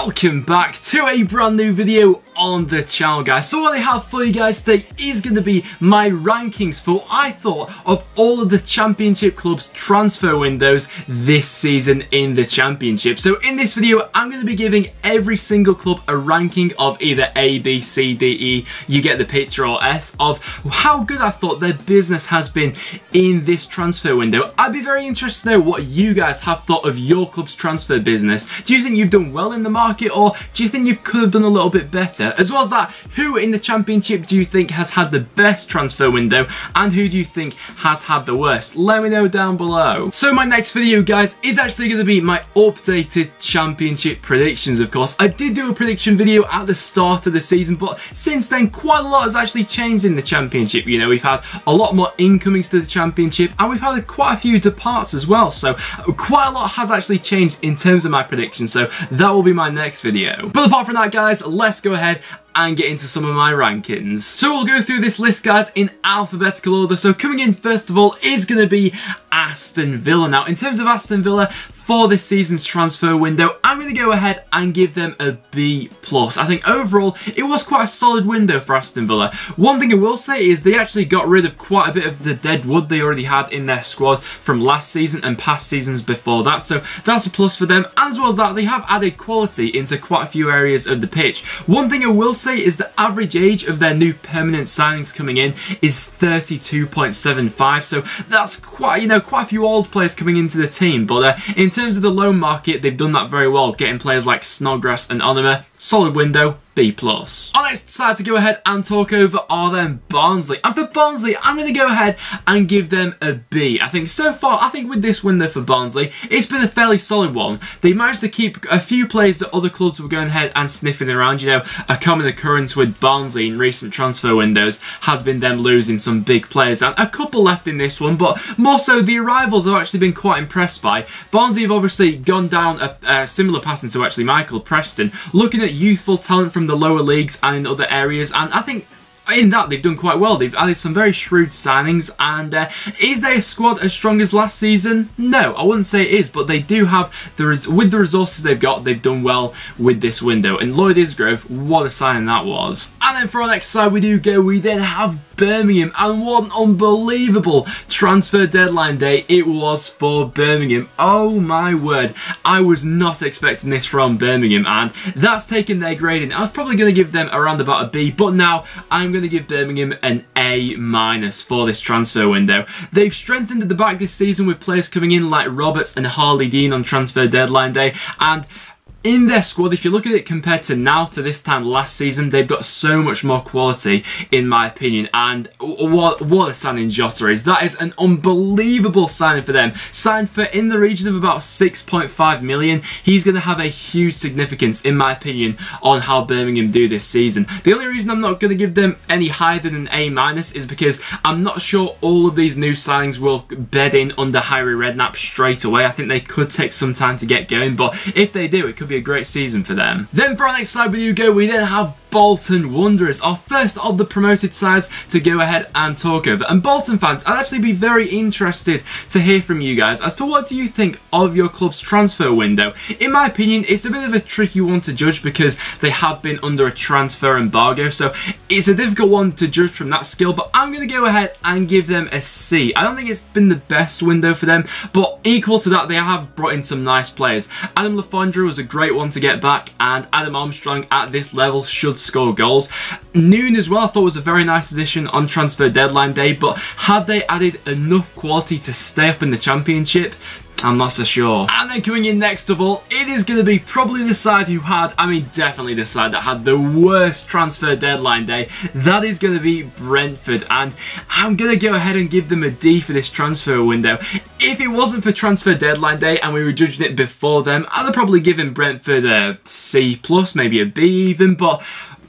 Welcome back to a brand new video on the channel, guys. So what I have for you guys today is going to be my rankings for what I thought of all of the Championship clubs' transfer windows this season in the Championship. So in this video, I'm going to be giving every single club a ranking of either A, B, C, D, E, you get the picture, or F, of how good I thought their business has been in this transfer window. I'd be very interested to know what you guys have thought of your club's transfer business. Do you think you've done well in the market, or do you think you could have done a little bit better? As well as that, who in the Championship do you think has had the best transfer window, and who do you think has had the worst? Let me know down below. So my next video, guys, is actually going to be my updated Championship predictions, of course. I did do a prediction video at the start of the season, but since then quite a lot has actually changed in the Championship. You know, we've had a lot more incomings to the Championship, and we've had quite a few departs as well, so quite a lot has actually changed in terms of my predictions, so that will be my next video. But apart from that, guys, let's go ahead and get into some of my rankings. So we'll go through this list, guys, in alphabetical order. So coming in first of all is going to be Aston Villa. Now, in terms of Aston Villa for this season's transfer window, I'm going to go ahead and give them a B+. I think overall it was quite a solid window for Aston Villa. One thing I will say is they actually got rid of quite a bit of the dead wood they already had in their squad from last season and past seasons before that, so that's a plus for them. And as well as that, they have added quality into quite a few areas of the pitch. One thing I will say is the average age of their new permanent signings coming in is 32.75, so that's quite a few old players coming into the team. But in terms of the loan market, they've done that very well, getting players like Snodgrass and Onima. Solid window, B+. Our next side to go ahead and talk over are then Barnsley. And for Barnsley, I'm going to go ahead and give them a B. I think so far, with this window for Barnsley, it's been a fairly solid one. They managed to keep a few players that other clubs were going ahead and sniffing around. You know, a common occurrence with Barnsley in recent transfer windows has been them losing some big players. And a couple left in this one, but more so the arrivals I've actually been quite impressed by. Barnsley have obviously gone down a similar pattern to actually Michael Preston, looking at youthful talent from the lower leagues and in other areas, and I think in that they've done quite well. They've added some very shrewd signings, and is their squad as strong as last season? No, I wouldn't say it is, but they do have, with the resources they've got, they've done well with this window. And Lloyd Isgrove, what a signing that was. And then for our next side we then have Birmingham, and what an unbelievable transfer deadline day it was for Birmingham. Oh my word, I was not expecting this from Birmingham, and that's taken their grading. I was probably going to give them around about a B, but now I'm going to give Birmingham an A- for this transfer window. They've strengthened at the back this season with players coming in like Roberts and Harley Dean on transfer deadline day, and in their squad, if you look at it compared to now to this time last season, they've got so much more quality, in my opinion. And what a signing Jota is. That is an unbelievable signing for them. Signed for in the region of about 6.5 million. He's going to have a huge significance, in my opinion, on how Birmingham do this season. The only reason I'm not going to give them any higher than an A- is because I'm not sure all of these new signings will bed in under Harry Redknapp straight away. I think they could take some time to get going, but if they do, it could be a great season for them. Then for our next side we then have Bolton Wanderers, our first of the promoted sides to go ahead and talk over. And Bolton fans, I'd actually be very interested to hear from you guys as to what do you think of your club's transfer window. In my opinion, it's a bit of a tricky one to judge because they have been under a transfer embargo, so it's a difficult one to judge from that skill, but I'm going to go ahead and give them a C. I don't think it's been the best window for them, but equal to that, they have brought in some nice players. Adam Lafondra was a great one to get back, and Adam Armstrong at this level should score goals. Noon as well I thought was a very nice addition on transfer deadline day, but had they added enough quality to stay up in the Championship? I'm not so sure. And then coming in next of all, it is going to be probably the side who had, definitely the side that had the worst transfer deadline day. That is going to be Brentford, and I'm going to go ahead and give them a D for this transfer window. If it wasn't for transfer deadline day and we were judging it before them, I'd have probably given Brentford a C+, maybe a B even, but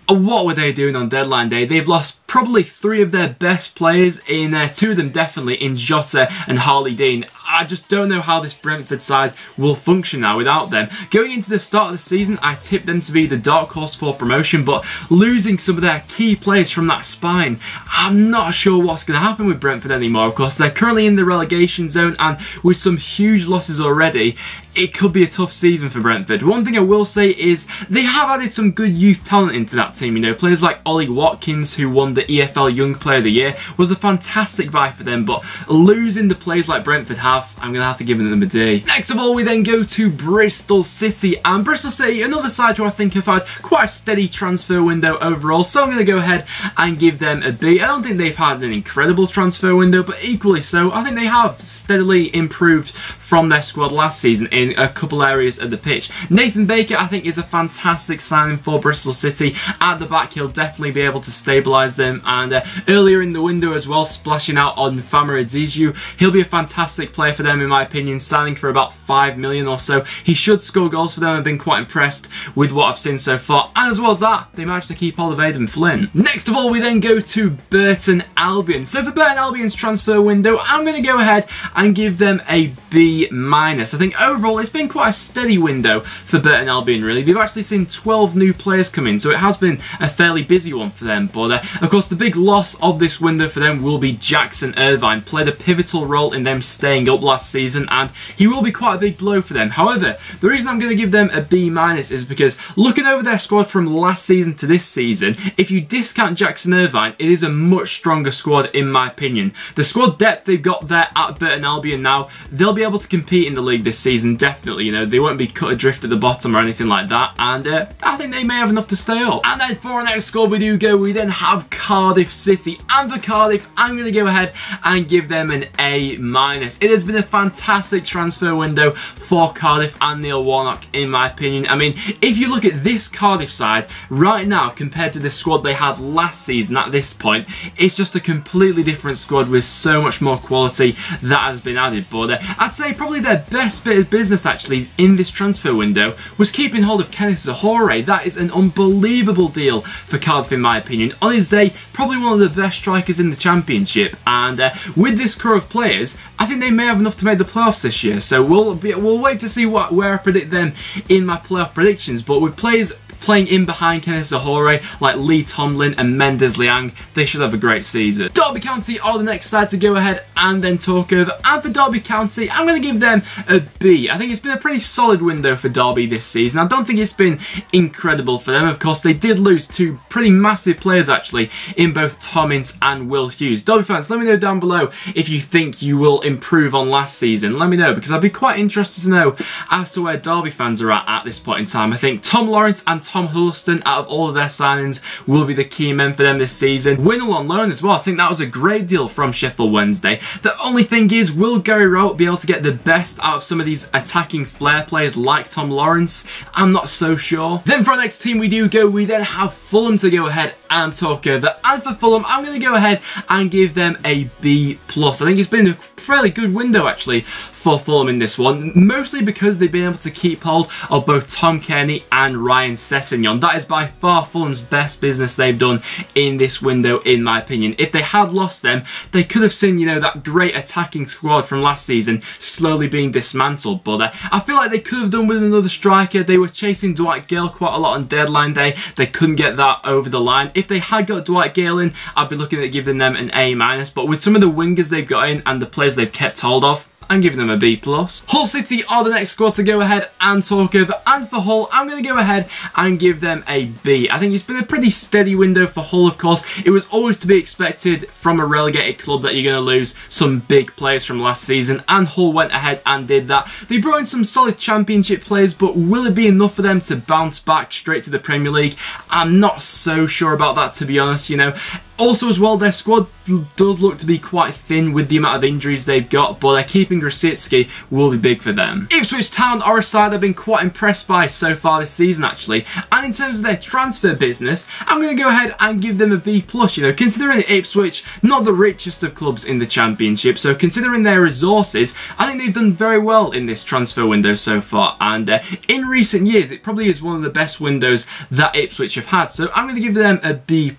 what were they doing on deadline day? They've lost probably 3 of their best players, in 2 of them definitely, in Jota and Harley Dean. I just don't know how this Brentford side will function now without them. Going into the start of the season, I tipped them to be the dark horse for promotion, but losing some of their key players from that spine, I'm not sure what's going to happen with Brentford anymore. Of course, they're currently in the relegation zone, and with some huge losses already, it could be a tough season for Brentford. One thing I will say is they have added some good youth talent into that team. You know, players like Ollie Watkins, who won the EFL Young Player of the Year, was a fantastic buy for them, but losing the players like Brentford have, I'm going to have to give them a D. Next of all, we then go to Bristol City, and Bristol City, another side who I think have had quite a steady transfer window overall, so I'm going to go ahead and give them a B. I don't think they've had an incredible transfer window, but equally so, I think they have steadily improved from their squad last season in a couple areas of the pitch. Nathan Baker, I think, is a fantastic signing for Bristol City. At the back, he'll definitely be able to stabilise them, and earlier in the window as well, splashing out on Fama Azizu, he'll be a fantastic player for them in my opinion, signing for about 5 million or so. He should score goals for them. I've been quite impressed with what I've seen so far, and as well as that, they managed to keep hold of Aidan Flynn. Next of all, we then go to Burton Albion. So for Burton Albion's transfer window, I'm going to go ahead and give them a B-. I think overall it's been quite a steady window for Burton Albion really. They've actually seen 12 new players come in, so it has been a fairly busy one for them. But of course the big loss of this window for them will be Jackson Irvine. Played a pivotal role in them staying up last season, and he will be quite a big blow for them. However, the reason I'm going to give them a B- is because looking over their squad from last season to this season, if you discount Jackson Irvine, it is a much stronger squad in my opinion. The squad depth they've got there at Burton Albion now, they'll be able to compete in the league this season, definitely. You know, they won't be cut adrift at the bottom or anything like that, and I think they may have enough to stay up. And then for our next squad we then have Cardiff City, and for Cardiff I'm going to go ahead and give them an A-. It has been a fantastic transfer window for Cardiff and Neil Warnock in my opinion. I mean, if you look at this Cardiff side right now compared to the squad they had last season at this point, it's just a completely different squad with so much more quality that has been added. But I'd say probably their best bit of business actually in this transfer window was keeping hold of Kenneth Zahore. That is an unbelievable deal for Cardiff in my opinion. On his day, probably one of the best strikers in the Championship, and with this crew of players, I think they may have enough to make the playoffs this year. So we'll wait to see where I predict them in my playoff predictions. But with players playing in behind Kenneth Zahore like Lee Tomlin and Mendes Liang, they should have a great season. Derby County are the next side to go ahead and then talk over, and for Derby County I'm going to give them a B. I think it's been a pretty solid window for Derby this season. I don't think it's been incredible for them. Of course they did lose two pretty massive players actually in both Tom Ince and Will Hughes. Derby fans, let me know down below if you think you will improve on last season. Let me know, because I'd be quite interested to know as to where Derby fans are at this point in time. I think Tom Lawrence and Tom Huddleston, out of all of their signings, will be the key men for them this season. Winnall on loan as well. I think that was a great deal from Sheffield Wednesday. The only thing is, will Gary Rowett be able to get the best out of some of these attacking flair players like Tom Lawrence? I'm not so sure. Then for our next team we then have Fulham to go ahead and talk over. And for Fulham, I'm going to go ahead and give them a B+. I think it's been a fairly good window actually for Fulham in this one, mostly because they've been able to keep hold of both Tom Kearney and Ryan Sessegnon. That is by far Fulham's best business they've done in this window in my opinion. If they had lost them, they could have seen, you know, that great attacking squad from last season slowly being dismantled. But I feel like they could have done with another striker. They were chasing Dwight Gale quite a lot on deadline day. They couldn't get that over the line. If they had got Dwight Gale in, I'd be looking at giving them an A-. But with some of the wingers they've got in and the players they've kept hold of, I'm giving them a B+. Hull City are the next squad to go ahead and talk over, and for Hull I'm going to go ahead and give them a B. I think it's been a pretty steady window for Hull. Of course, it was always to be expected from a relegated club that you're going to lose some big players from last season, and Hull went ahead and did that. They brought in some solid Championship players, but will it be enough for them to bounce back straight to the Premier League? I'm not so sure about that, to be honest, you know. Also as well, their squad does look to be quite thin with the amount of injuries they've got, but keeping Grosicki will be big for them. Ipswich Town are a side I've been quite impressed by so far this season actually, and in terms of their transfer business, I'm going to go ahead and give them a B+. You know, considering Ipswich, not the richest of clubs in the Championship, so considering their resources, I think they've done very well in this transfer window so far, and in recent years it probably is one of the best windows that Ipswich have had, so I'm going to give them a B+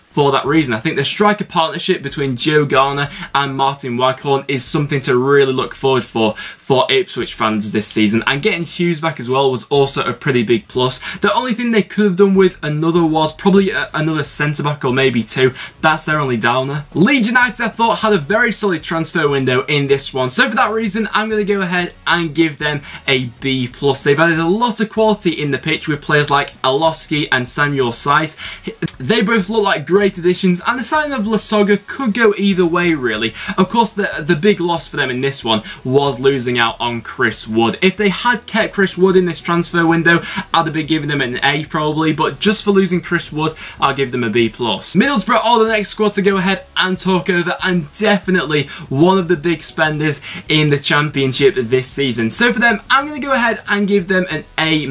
for that reason. I think the striker partnership between Joe Garner and Martin Waghorn is something to really look forward for for Ipswich fans this season, and getting Hughes back as well was also a pretty big plus. The only thing they could have done with another was probably another centre-back or maybe two. That's their only downer. Leeds United, I thought, had a very solid transfer window in this one, so for that reason I'm going to go ahead and give them a B+. They've added a lot of quality in the pitch with players like Alosky and Samuel Saiz. They both look like great additions, and the signing of Lasogga could go either way really. Of course, the big loss for them in this one was losing out on Chris Wood. If they had kept Chris Wood in this transfer window, I'd have been giving them an A probably, but just for losing Chris Wood, I'll give them a B+. Middlesbrough are the next squad to go ahead and talk over, and definitely one of the big spenders in the Championship this season. So for them, I'm going to go ahead and give them an A-.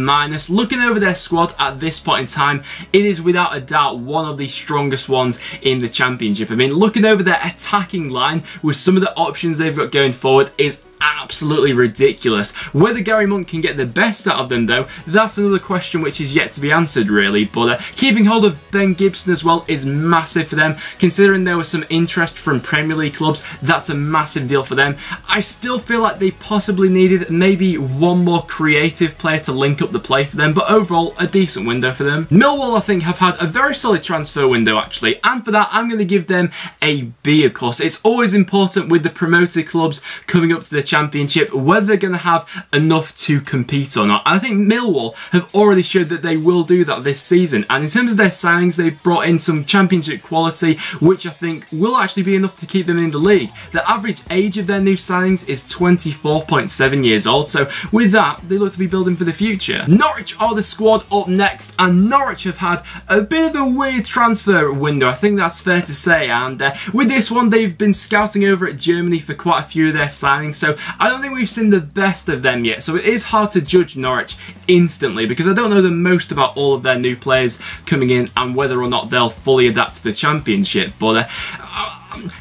Looking over their squad at this point in time, it is without a doubt one of the strongest ones in the Championship. I mean, looking over their attacking line with some of the options they've got going forward is absolutely ridiculous. Whether Gary Monk can get the best out of them though, that's another question which is yet to be answered really, but keeping hold of Ben Gibson as well is massive for them. Considering there was some interest from Premier League clubs, that's a massive deal for them. I still feel like they possibly needed maybe one more creative player to link up the play for them, but overall a decent window for them. Millwall, I think, have had a very solid transfer window actually, and for that I'm going to give them a B. Of course, it's always important with the promoted clubs coming up to the Championship whether they're going to have enough to compete or not, and I think Millwall have already showed that they will do that this season. And in terms of their signings, they've brought in some Championship quality which I think will actually be enough to keep them in the league. The average age of their new signings is 24.7 years old, so with that they look to be building for the future. Norwich are the squad up next, and Norwich have had a bit of a weird transfer window, I think that's fair to say, and with this one they've been scouting over at Germany for quite a few of their signings, so I don't think we've seen the best of them yet, so it is hard to judge Norwich instantly because I don't know the most about all of their new players coming in and whether or not they'll fully adapt to the Championship, but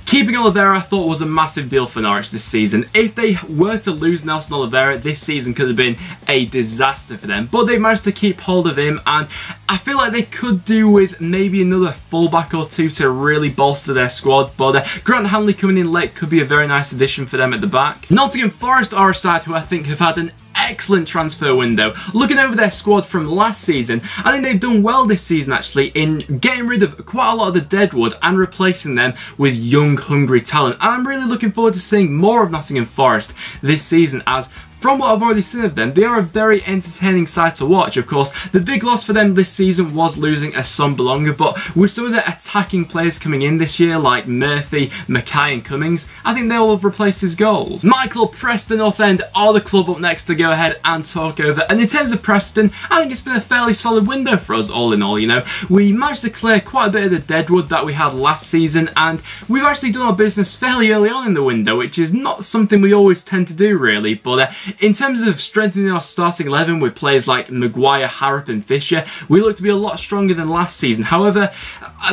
keeping Oliveira I thought was a massive deal for Norwich this season. If they were to lose Nelson Oliveira, this season could have been a disaster for them, but they managed to keep hold of him, and I feel like they could do with maybe another fullback or two to really bolster their squad, but Grant Hanley coming in late could be a very nice addition for them at the back. Nottingham Forest are a side who I think have had an excellent transfer window. Looking over their squad from last season, I think they've done well this season actually in getting rid of quite a lot of the deadwood and replacing them with young, hungry talent. And I'm really looking forward to seeing more of Nottingham Forest this season, as from what I've already seen of them, they are a very entertaining side to watch. Of course, the big loss for them this season was losing a Son Belonga, but with some of the attacking players coming in this year, like Murphy, Mackay and Cummings, I think they'll have replaced his goals. My club, Preston North End, are the club up next to go ahead and talk over. And in terms of Preston, I think it's been a fairly solid window for us all in all, you know. We managed to clear quite a bit of the deadwood that we had last season, and we've actually done our business fairly early on in the window, which is not something we always tend to do really, but in terms of strengthening our starting 11 with players like Maguire, Harrop and Fisher, we look to be a lot stronger than last season. However,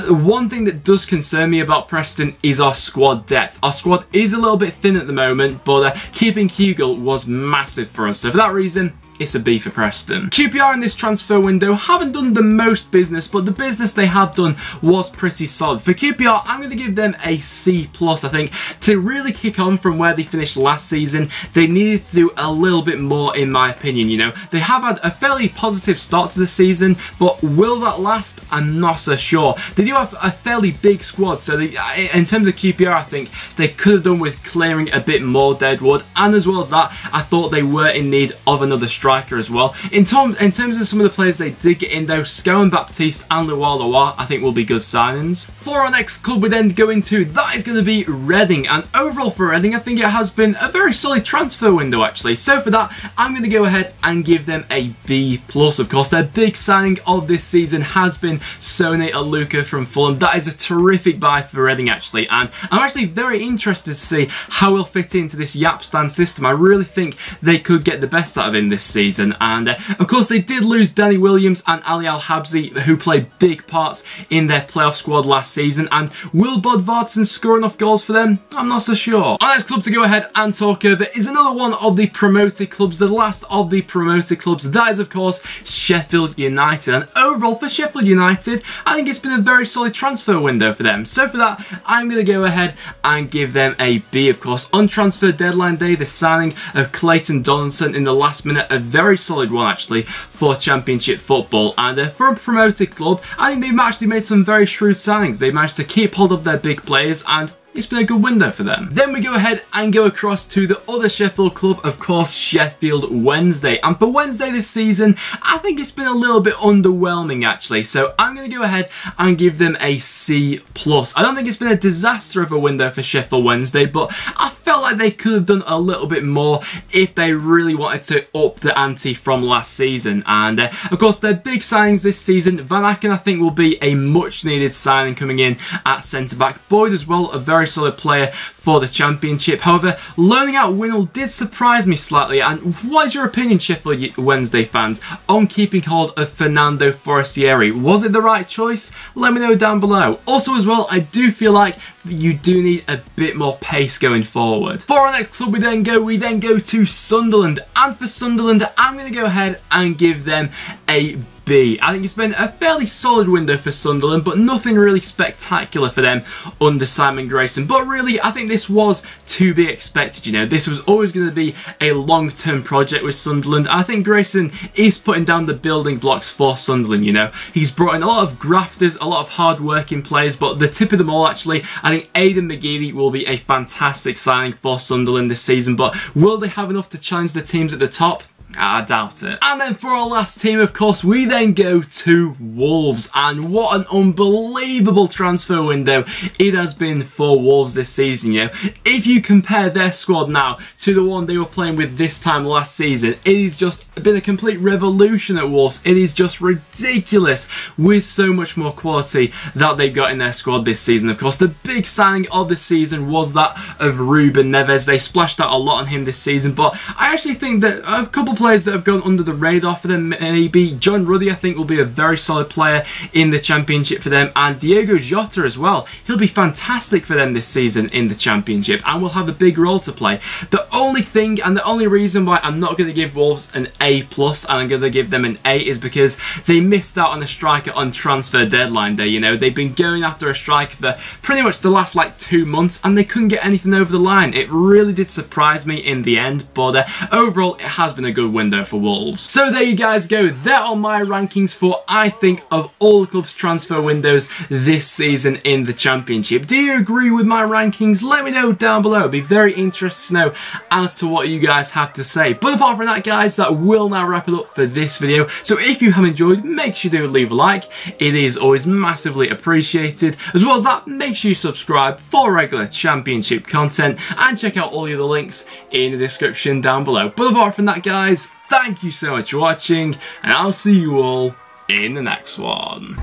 one thing that does concern me about Preston is our squad depth. Our squad is a little bit thin at the moment, but keeping Hugel was massive for us, so for that reason it's a B for Preston. QPR in this transfer window haven't done the most business, but the business they have done was pretty solid. For QPR, I'm going to give them a C+. I think to really kick on from where they finished last season, they needed to do a little bit more in my opinion, you know. They have had a fairly positive start to the season, but will that last? I'm not so sure. They do have a fairly big squad, so in terms of QPR, I think they could have done with clearing a bit more deadwood, and as well as that, I thought they were in need of another striker as well. In terms of some of the players they did get in though, Scowen Baptiste and Luwalawa I think will be good signings. For our next club we then go into, that is going to be Reading, and overall for Reading I think it has been a very solid transfer window actually, so for that I'm going to go ahead and give them a B+. Of course, their big signing of this season has been Sone Aluka from Fulham. That is a terrific buy for Reading actually, and I'm actually very interested to see how he'll fit into this Yapstan system. I really think they could get the best out of him this season, and of course they did lose Danny Williams and Ali Al-Habsi, who played big parts in their playoff squad last season, and will Bodvarsson score enough goals for them? I'm not so sure. Our next club to go ahead and talk over is another one of the promoted clubs, the last of the promoted clubs. That is of course Sheffield United, and overall for Sheffield United I think it's been a very solid transfer window for them. So for that, I'm going to go ahead and give them a B, of course. On transfer deadline day, the signing of Clayton Donaldson in the last minute, a very solid one actually for Championship football. And for a promoted club, I think they've actually made some very shrewd signings. They managed to keep hold of their big players, and it's been a good window for them. Then we go ahead and go across to the other Sheffield club, of course, Sheffield Wednesday. And for Wednesday this season, I think it's been a little bit underwhelming actually. So I'm going to go ahead and give them a C+. I don't think it's been a disaster of a window for Sheffield Wednesday, but I felt like they could have done a little bit more if they really wanted to up the ante from last season. And of course, their big signings this season, Van Aken I think will be a much needed signing coming in at centre-back. Boyd as well, a very solid player for the Championship. However, loaning out Winnall did surprise me slightly. And what is your opinion, Sheffield Wednesday fans, on keeping hold of Fernando Forestieri? Was it the right choice? Let me know down below. Also as well, I do feel like you do need a bit more pace going forward. For our next club we then go to Sunderland. And for Sunderland, I'm going to go ahead and give them a B. I think it's been a fairly solid window for Sunderland, but nothing really spectacular for them under Simon Grayson. But really, I think this was to be expected, you know. This was always going to be a long-term project with Sunderland. I think Grayson is putting down the building blocks for Sunderland, you know. He's brought in a lot of grafters, a lot of hard-working players, but the tip of them all, actually, I think Aidan McGeady will be a fantastic signing for Sunderland this season. But will they have enough to challenge the teams at the top? I doubt it. And then for our last team, of course, we then go to Wolves. And what an unbelievable transfer window it has been for Wolves this season, you know. If you compare their squad now to the one they were playing with this time last season, it has just been a complete revolution at Wolves. It is just ridiculous with so much more quality that they've got in their squad this season. Of course, the big signing of the season was that of Ruben Neves. They splashed out a lot on him this season, but I actually think that a couple of players that have gone under the radar for them, maybe John Ruddy, I think will be a very solid player in the Championship for them, and Diego Jota as well. He'll be fantastic for them this season in the Championship and will have a big role to play. The only thing and the only reason why I'm not going to give Wolves an A+ and I'm going to give them an A is because they missed out on a striker on transfer deadline day. You know, they've been going after a striker for pretty much the last like 2 months and they couldn't get anything over the line. It really did surprise me in the end, but overall it has been a good window for Wolves. So there you guys go. There are my rankings for, I think, of all the club's transfer windows this season in the Championship. Do you agree with my rankings? Let me know down below. It'd be very interesting to know as to what you guys have to say. But apart from that, guys, that will now wrap it up for this video. So if you have enjoyed, make sure you do leave a like. It is always massively appreciated. As well as that, make sure you subscribe for regular Championship content and check out all the other links in the description down below. But apart from that, guys, thank you so much for watching, and I'll see you all in the next one.